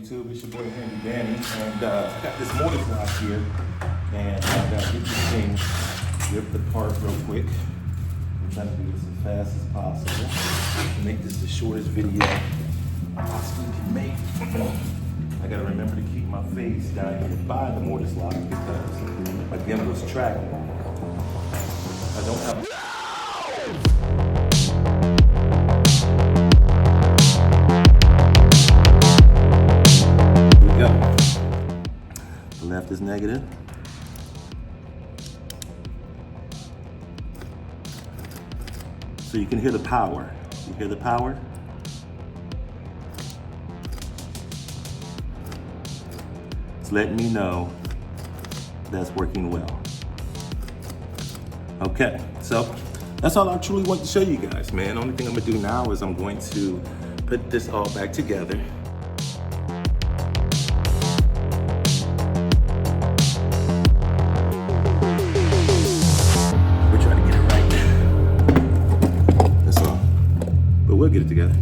YouTube? It's your boy Handy Danny, and I got this mortar block here, and I got to get this thing ripped apart real quick. I'm trying to do this as fast as possible to make this the shortest video I possibly can make. I gotta remember to keep my face down here by the mortar block because my gimbal's tracking. I don't have. The left is negative. So you can hear the power. You hear the power? It's letting me know that's working well. Okay, so that's all I truly want to show you guys, man. Only thing I'm gonna do now is I'm going to put this all back together. We'll get it together.